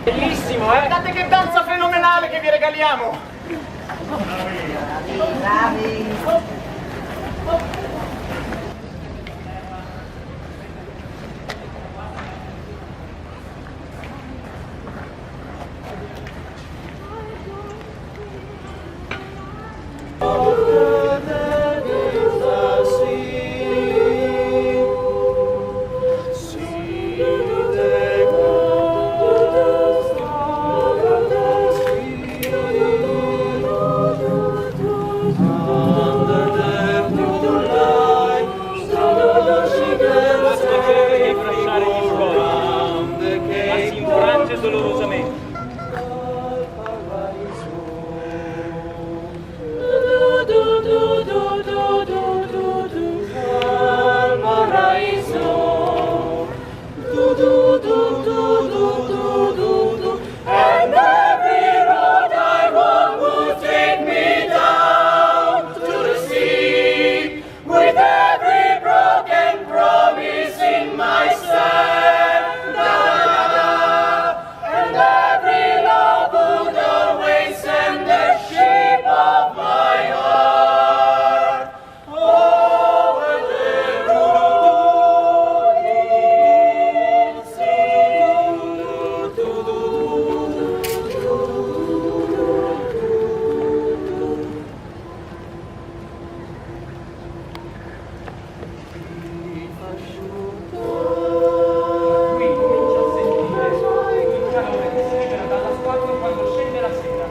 Bellissimo, eh? Guardate che danza fenomenale che vi regaliamo! Bravi! Dolorosamente. And every road I walk will take me down to the sea, with every broken promise in my sand. And every love would always send the shape of my heart over the road. Qui comincia a sentire il calore che si libera dalla statua quando scende la sera.